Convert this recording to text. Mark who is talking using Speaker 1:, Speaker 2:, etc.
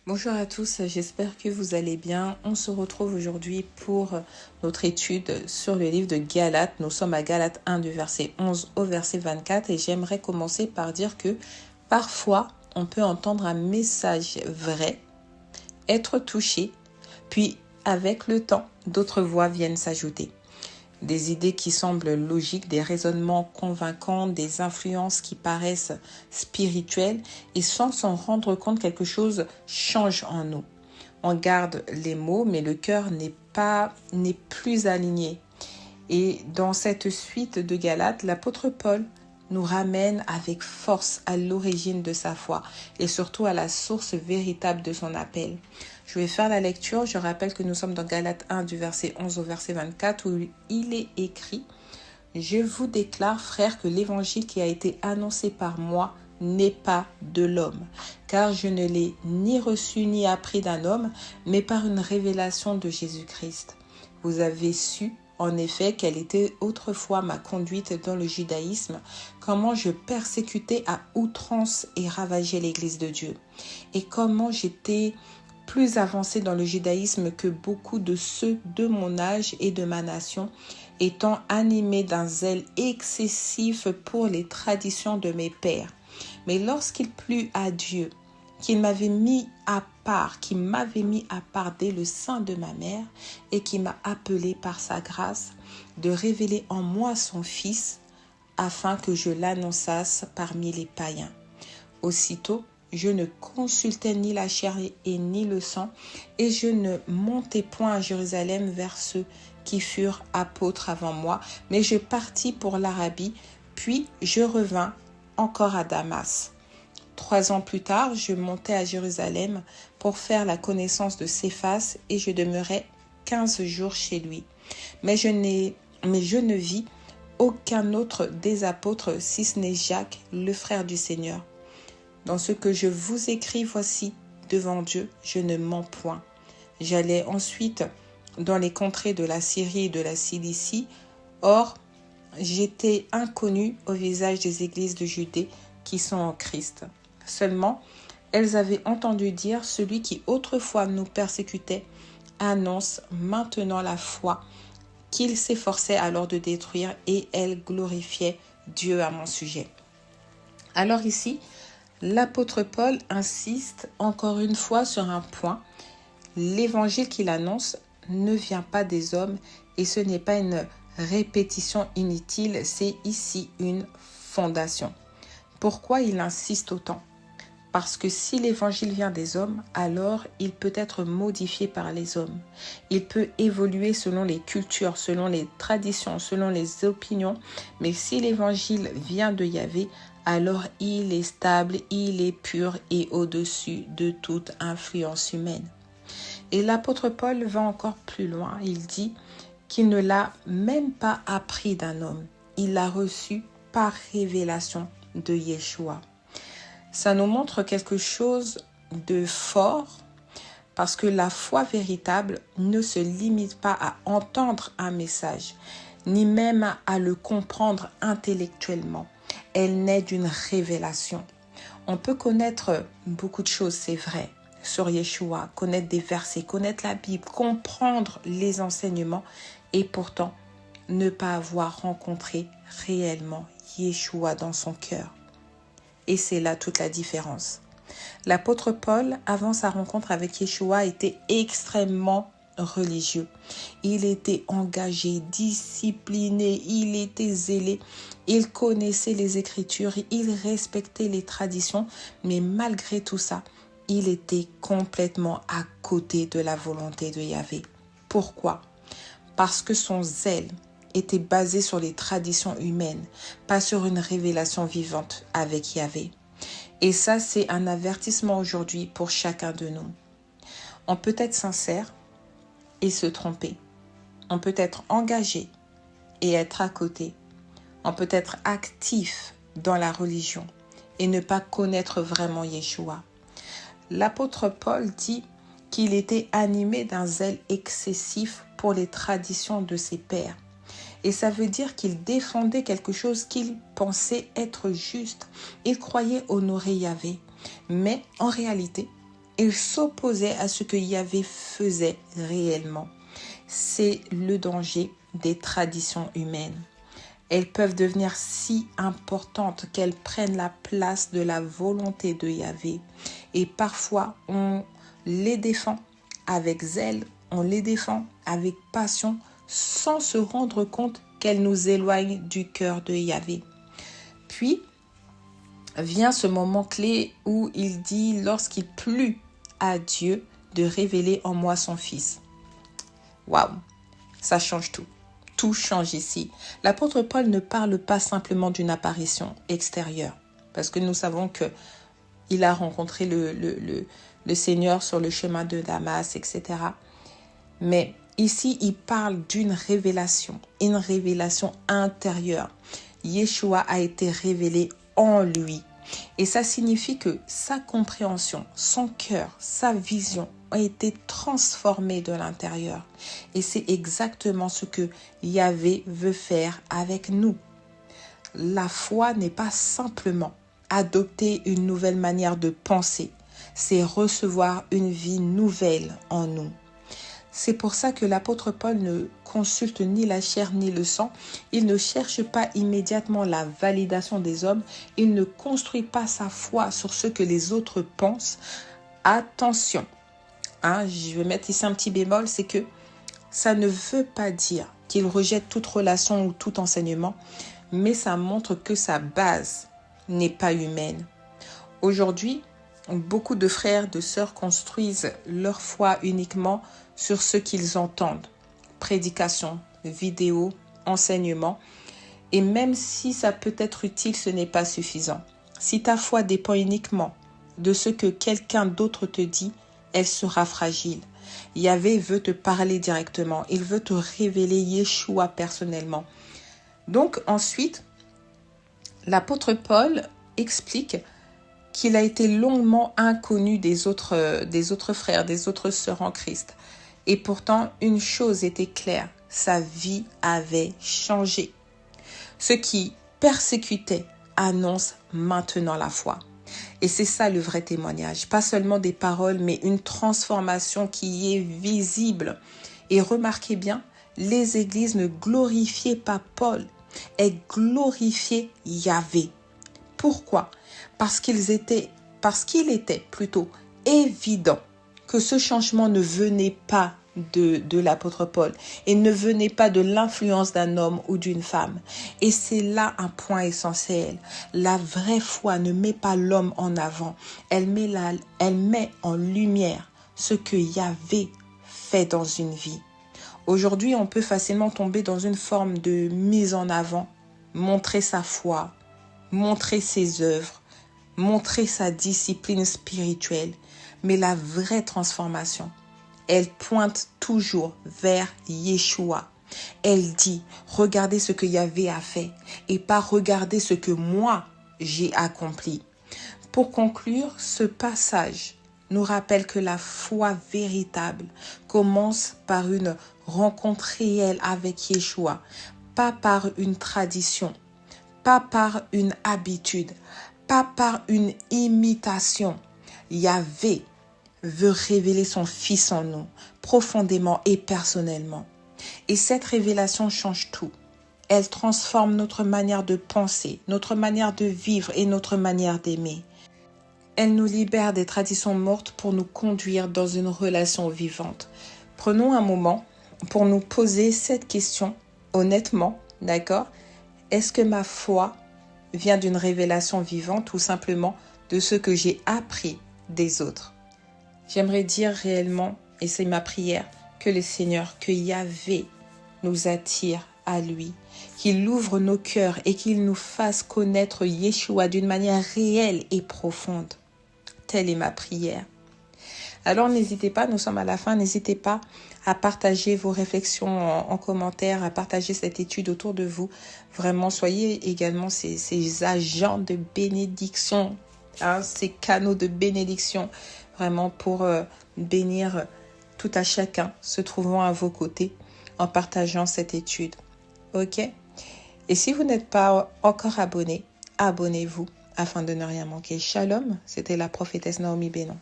Speaker 1: Bonjour à tous, j'espère que vous allez bien. On se retrouve aujourd'hui pour notre étude sur le livre de Galates. Nous sommes à Galates 1 du verset 11 au verset 24 et j'aimerais commencer par dire que parfois on peut entendre un message vrai, être touché, puis avec le temps, d'autres voix viennent s'ajouter. Des idées qui semblent logiques, des raisonnements convaincants, des influences qui paraissent spirituelles et sans s'en rendre compte, quelque chose change en nous. On garde les mots, mais le cœur n'est plus aligné. Et dans cette suite de Galates, l'apôtre Paul nous ramène avec force à l'origine de sa foi et surtout à la source véritable de son appel. Je vais faire la lecture. Je rappelle que nous sommes dans Galates 1 du verset 11 au verset 24 où il est écrit « Je vous déclare, frères, que l'évangile qui a été annoncé par moi n'est pas de l'homme, car je ne l'ai ni reçu ni appris d'un homme, mais par une révélation de Jésus-Christ. Vous avez su en effet quelle était autrefois ma conduite dans le judaïsme, comment je persécutais à outrance et ravageais l'Église de Dieu, et comment j'étais plus avancé dans le judaïsme que beaucoup de ceux de mon âge et de ma nation, étant animé d'un zèle excessif pour les traditions de mes pères. Mais lorsqu'il plut à Dieu, qui m'avait mis à part dès le sein de ma mère et qui m'a appelé par sa grâce de révéler en moi son Fils afin que je l'annonçasse parmi les païens. Aussitôt, je ne consultais ni la chair et ni le sang, et je ne montai point à Jérusalem vers ceux qui furent apôtres avant moi, mais je partis pour l'Arabie, puis je revins encore à Damas. 3 ans plus tard, je montai à Jérusalem pour faire la connaissance de Céphas et je demeurai 15 jours chez lui. Mais je ne vis aucun autre des apôtres si ce n'est Jacques, le frère du Seigneur. Dans ce que je vous écris, voici, devant Dieu, je ne mens point. J'allais ensuite dans les contrées de la Syrie et de la Cilicie. Or, j'étais inconnu au visage des églises de Judée qui sont en Christ. Seulement, elles avaient entendu dire, celui qui autrefois nous persécutait annonce maintenant la foi qu'il s'efforçait alors de détruire, et elles glorifiaient Dieu à mon sujet. Alors ici, l'apôtre Paul insiste encore une fois sur un point. L'évangile qu'il annonce ne vient pas des hommes et ce n'est pas une répétition inutile, c'est ici une fondation. Pourquoi il insiste autant ? Parce que si l'évangile vient des hommes, alors il peut être modifié par les hommes. Il peut évoluer selon les cultures, selon les traditions, selon les opinions. Mais si l'évangile vient de Yahvé, alors il est stable, il est pur et au-dessus de toute influence humaine. Et l'apôtre Paul va encore plus loin. Il dit qu'il ne l'a même pas appris d'un homme. Il l'a reçu par révélation de Yeshua. Ça nous montre quelque chose de fort parce que la foi véritable ne se limite pas à entendre un message, ni même à le comprendre intellectuellement. Elle naît d'une révélation. On peut connaître beaucoup de choses, c'est vrai, sur Yeshua, connaître des versets, connaître la Bible, comprendre les enseignements et pourtant ne pas avoir rencontré réellement Yeshua dans son cœur. Et c'est là toute la différence. L'apôtre Paul, avant sa rencontre avec Yeshua, était extrêmement religieux. Il était engagé, discipliné, il était zélé. Il connaissait les Écritures, il respectait les traditions, mais malgré tout ça, il était complètement à côté de la volonté de Yahvé. Pourquoi ? Parce que son zèle était basé sur les traditions humaines, pas sur une révélation vivante avec Yahvé. Et ça, c'est un avertissement aujourd'hui pour chacun de nous. On peut être sincère et se tromper. On peut être engagé et être à côté. On peut être actif dans la religion et ne pas connaître vraiment Yeshua. L'apôtre Paul dit qu'il était animé d'un zèle excessif pour les traditions de ses pères. Et ça veut dire qu'il défendait quelque chose qu'il pensait être juste. Il croyait honorer Yahvé. Mais en réalité, Il s'opposait à ce que Yahvé faisait réellement. C'est le danger des traditions humaines. Elles peuvent devenir si importantes qu'elles prennent la place de la volonté de Yahvé. Et parfois, on les défend avec zèle, on les défend avec passion, sans se rendre compte qu'elles nous éloignent du cœur de Yahvé. Puis, vient ce moment clé où il dit, lorsqu'il plut à Dieu de révéler en moi son Fils. Waouh, ça change tout. Tout change ici. L'apôtre Paul ne parle pas simplement d'une apparition extérieure, parce que nous savons que il a rencontré le Seigneur sur le chemin de Damas, etc. Mais ici, il parle d'une révélation, une révélation intérieure. Yeshua a été révélé en lui. Et ça signifie que sa compréhension, son cœur, sa vision ont été transformés de l'intérieur. Et c'est exactement ce que Yahvé veut faire avec nous. La foi n'est pas simplement adopter une nouvelle manière de penser, c'est recevoir une vie nouvelle en nous. C'est pour ça que l'apôtre Paul ne consulte ni la chair ni le sang. Il ne cherche pas immédiatement la validation des hommes. Il ne construit pas sa foi sur ce que les autres pensent. Attention, je vais mettre ici un petit bémol, c'est que ça ne veut pas dire qu'il rejette toute relation ou tout enseignement, mais ça montre que sa base n'est pas humaine. Aujourd'hui, beaucoup de frères, de sœurs construisent leur foi uniquement sur ce qu'ils entendent. Prédication, vidéo, enseignement. Et même si ça peut être utile, ce n'est pas suffisant. Si ta foi dépend uniquement de ce que quelqu'un d'autre te dit, elle sera fragile. Yahvé veut te parler directement. Il veut te révéler Yeshua personnellement. Donc ensuite, l'apôtre Paul explique qu'il a été longuement inconnu des autres frères, des autres sœurs en Christ. Et pourtant, une chose était claire, sa vie avait changé. Ceux qui persécutaient annoncent maintenant la foi. Et c'est ça le vrai témoignage, pas seulement des paroles, mais une transformation qui est visible. Et remarquez bien, les églises ne glorifiaient pas Paul, elles glorifiaient Yahvé. Pourquoi ? Parce qu'il était plutôt évident que ce changement ne venait pas de l'apôtre Paul et ne venait pas de l'influence d'un homme ou d'une femme. Et c'est là un point essentiel. La vraie foi ne met pas l'homme en avant. Elle met en lumière ce que Yahvé fait dans une vie. Aujourd'hui, on peut facilement tomber dans une forme de mise en avant, montrer sa foi, montrer ses œuvres, montrer sa discipline spirituelle. Mais la vraie transformation, elle pointe toujours vers Yeshua. Elle dit, regardez ce que Yahvé a fait et pas regardez ce que moi j'ai accompli. Pour conclure, ce passage nous rappelle que la foi véritable commence par une rencontre réelle avec Yeshua, pas par une tradition, pas par une habitude, pas par une imitation. Yahvé veut révéler son Fils en nous, profondément et personnellement. Et cette révélation change tout. Elle transforme notre manière de penser, notre manière de vivre et notre manière d'aimer. Elle nous libère des traditions mortes pour nous conduire dans une relation vivante. Prenons un moment pour nous poser cette question honnêtement, d'accord ? Est-ce que ma foi vient d'une révélation vivante ou simplement de ce que j'ai appris des autres ? J'aimerais dire réellement, et c'est ma prière, que le Seigneur, que Yahvé nous attire à lui, qu'il ouvre nos cœurs et qu'il nous fasse connaître Yeshua d'une manière réelle et profonde. Telle est ma prière. Alors n'hésitez pas, nous sommes à la fin, n'hésitez pas à partager vos réflexions en commentaire, à partager cette étude autour de vous. Vraiment, soyez également ces agents de bénédiction, ces canaux de bénédiction, vraiment pour bénir tout à chacun se trouvant à vos côtés en partageant cette étude. Ok ? Et si vous n'êtes pas encore abonné, abonnez-vous afin de ne rien manquer. Shalom, c'était la prophétesse Naomi Bénon.